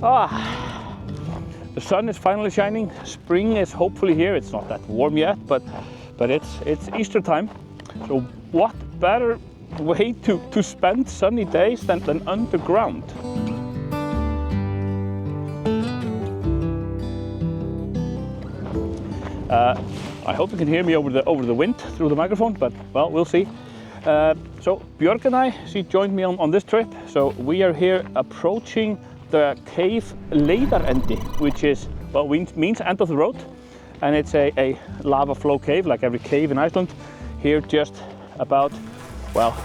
The sun is finally shining. Spring is hopefully here. It's not that warm yet, but it's Easter time. So what better way to spend sunny days than underground? I hope you can hear me over the wind through the microphone, but well, we'll see. So Björk and she joined me on this trip. So we are here approaching the cave Leiðarendi, which is, well, means end of the road, and it's a lava flow cave, like every cave in Iceland. Here, just about, well,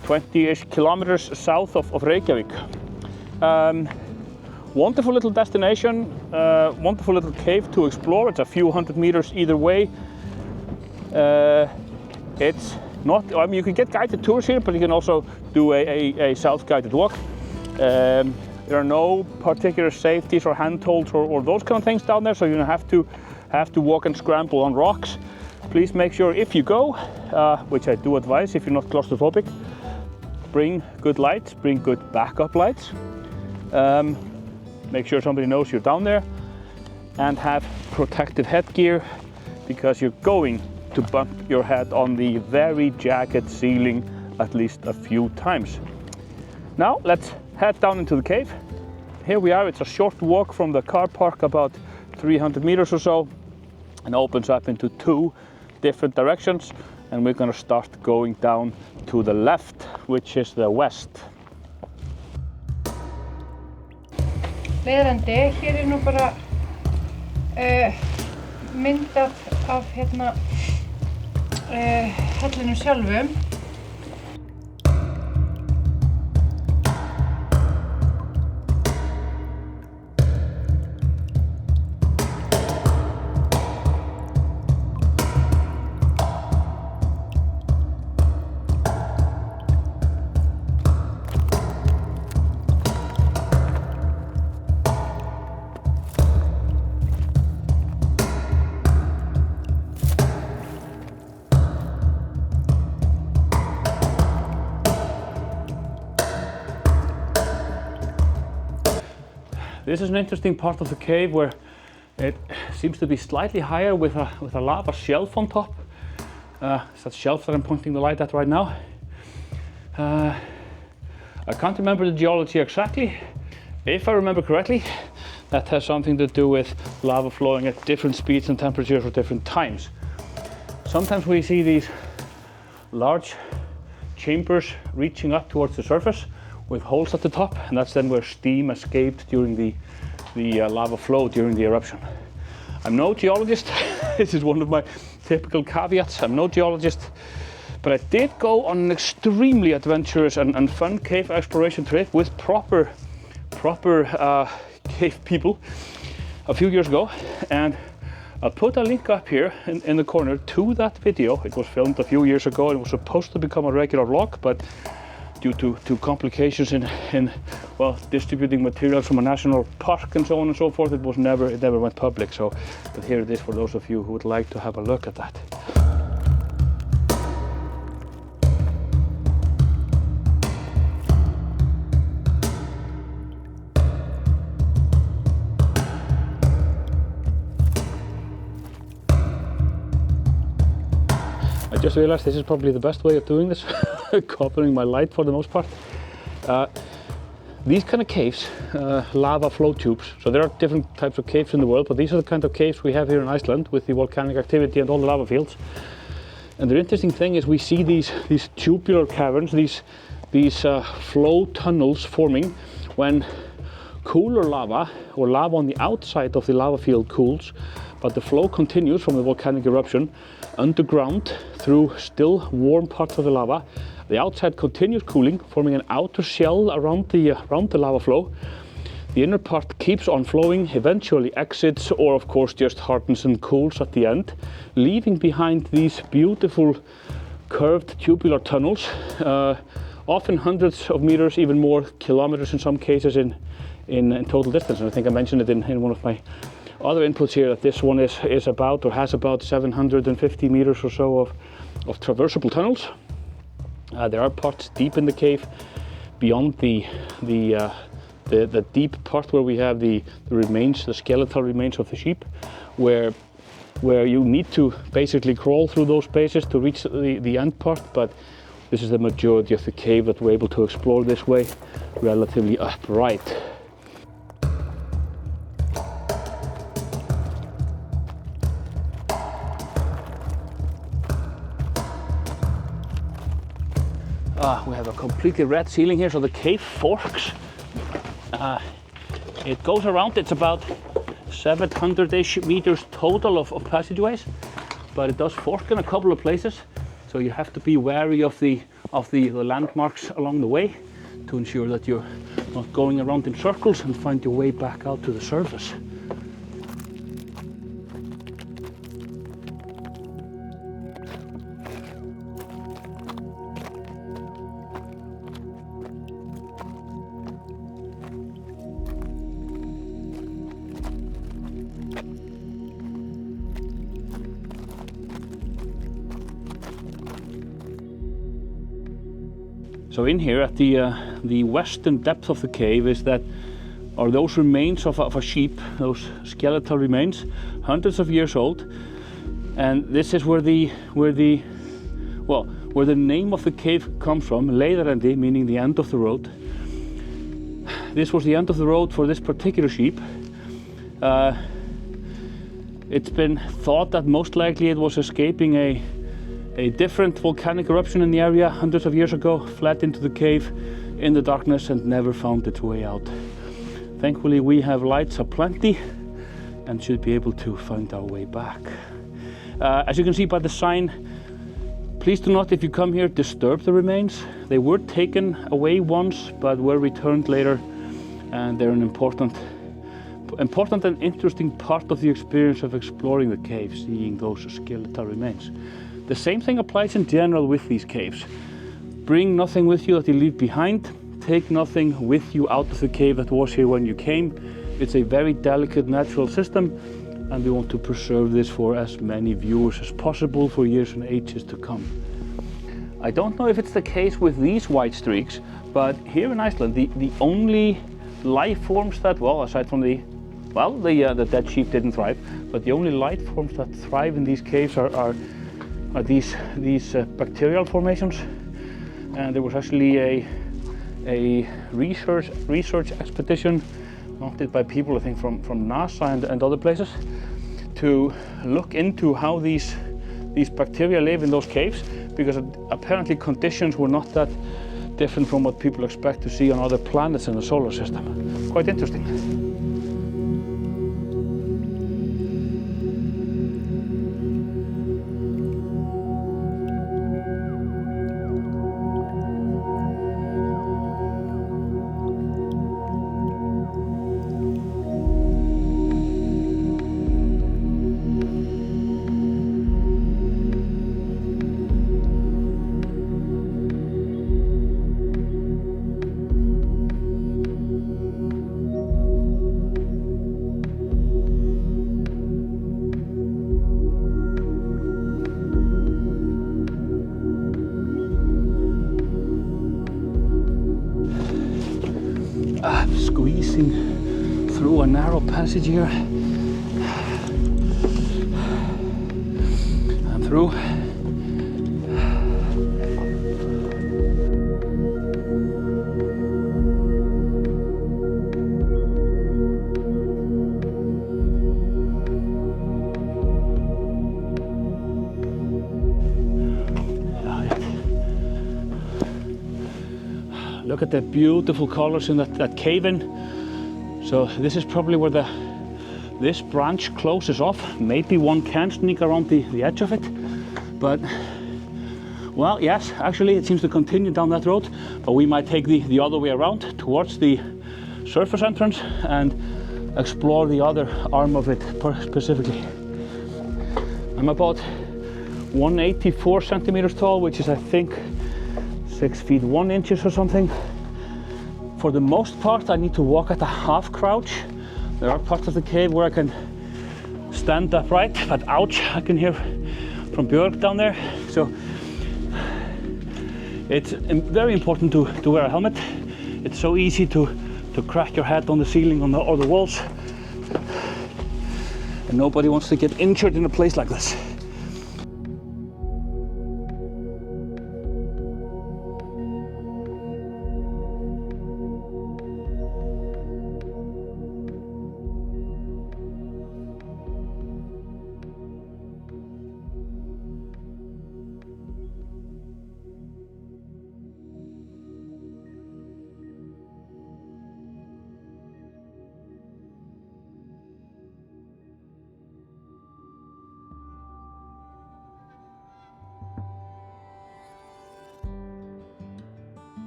20-ish kilometers south of Reykjavik. Wonderful little destination, wonderful little cave to explore. It's a few hundred meters either way. It's not, I mean, you can get guided tours here, but you can also do a self-guided walk. There are no particular safeties or handholds or those kind of things down there, so you don't have to walk and scramble on rocks. Please make sure if you go, which I do advise if you're not claustrophobic, bring good lights, bring good backup lights. Make sure somebody knows you're down there, and have protective headgear, because you're going to bump your head on the very jagged ceiling at least a few times. Now let's head down into the cave. Here we are. It's a short walk from the car park, about 300 meters or so, and opens up into two different directions, and we're going to start going down to the left, which is the west. Leiðarendi, hér nú bara mynd af hérna hellinum sjálfum. This is an interesting part of the cave where it seems to be slightly higher with a lava shelf on top. It's that shelf that I'm pointing the light at right now. I can't remember the geology exactly. If I remember correctly, that has something to do with lava flowing at different speeds and temperatures at different times. Sometimes we see these large chambers reaching up towards the surface with holes at the top, and that's then where steam escaped during the lava flow during the eruption. I'm no geologist. This is one of my typical caveats. I'm no geologist, but I did go on an extremely adventurous and fun cave exploration trip with proper cave people a few years ago, and I'll put a link up here in the corner to that video. It was filmed a few years ago and it was supposed to become a regular vlog, but due to complications in well, distributing materials from a national park and so on and so forth, it never went public. So, but here it is for those of you who would like to have a look at that. I just realized this is probably the best way of doing this, covering my light for the most part. These kind of caves, lava flow tubes, so there are different types of caves in the world, but these are the kind of caves we have here in Iceland with the volcanic activity and all the lava fields. And the interesting thing is we see these tubular caverns, these flow tunnels forming when cooler lava, or lava on the outside of the lava field, cools, but the flow continues from the volcanic eruption underground through still warm parts of the lava. The outside continues cooling, forming an outer shell around the lava flow. The inner part keeps on flowing, eventually exits, or of course just hardens and cools at the end, leaving behind these beautiful curved tubular tunnels, often hundreds of meters, even more kilometers in some cases in total distance. And I think I mentioned it in one of my other inputs here, that this one is about, or has about 750 meters or so of traversable tunnels. There are parts deep in the cave beyond the the deep part where we have the remains, the skeletal remains of the sheep, where you need to basically crawl through those spaces to reach the end part, but this is the majority of the cave that we're able to explore this way, relatively upright. We have a completely red ceiling here, so the cave forks. It goes around, it's about 700-ish meters total of passageways, but it does fork in a couple of places, so you have to be wary of the landmarks along the way to ensure that you're not going around in circles and find your way back out to the surface. So in here at the western depth of the cave are those remains of a sheep, those skeletal remains, hundreds of years old, and this is where the name of the cave comes from, Leiðarendi, meaning the end of the road. This was the end of the road for this particular sheep. It's been thought that most likely it was escaping a different volcanic eruption in the area hundreds of years ago, fled into the cave in the darkness and never found its way out. Thankfully we have lights aplenty and should be able to find our way back. As you can see by the sign, please do not, if you come here, disturb the remains. They were taken away once but were returned later, and they're an important and interesting part of the experience of exploring the cave, seeing those skeletal remains. The same thing applies in general with these caves. Bring nothing with you that you leave behind. Take nothing with you out of the cave that was here when you came. It's a very delicate natural system, and we want to preserve this for as many viewers as possible for years and ages to come. I don't know if it's the case with these white streaks, but here in Iceland, the only life forms that, well, aside from the dead sheep didn't thrive, but the only life forms that thrive in these caves are these bacterial formations. And there was actually a research expedition mounted by people, I think from NASA and other places, to look into how these bacteria live in those caves, because apparently conditions were not that different from what people expect to see on other planets in the solar system. Quite interesting. Squeezing through a narrow passage here. I'm through. Look at the beautiful colors in that cave-in. So this is probably where this branch closes off. Maybe one can sneak around the edge of it, but well, yes, actually it seems to continue down that road, but we might take the other way around towards the surface entrance and explore the other arm of it specifically. I'm about 184 centimeters tall, which is, I think, 6 feet 1 inch or something. For the most part, I need to walk at a half crouch. There are parts of the cave where I can stand upright, but ouch, I can hear from Björk down there. So it's very important to wear a helmet. It's so easy to to crack your head on the ceiling or the walls. And nobody wants to get injured in a place like this.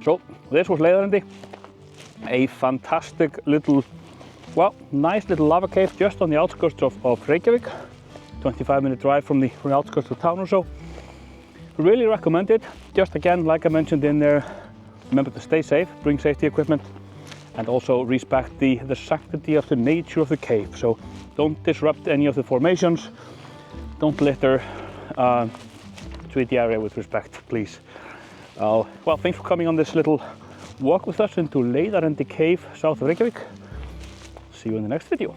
So this was Leiðarendi, a fantastic little, well, nice little lava cave just on the outskirts of Reykjavik, 25-minute drive from the outskirts of town or so. Really recommend it. Just again, like I mentioned in there, remember to stay safe, bring safety equipment, and also respect the sanctity of the nature of the cave. So don't disrupt any of the formations, don't litter, treat the area with respect, please. Well, thanks for coming on this little walk with us into Leiðarendi cave south of Reykjavik. See you in the next video.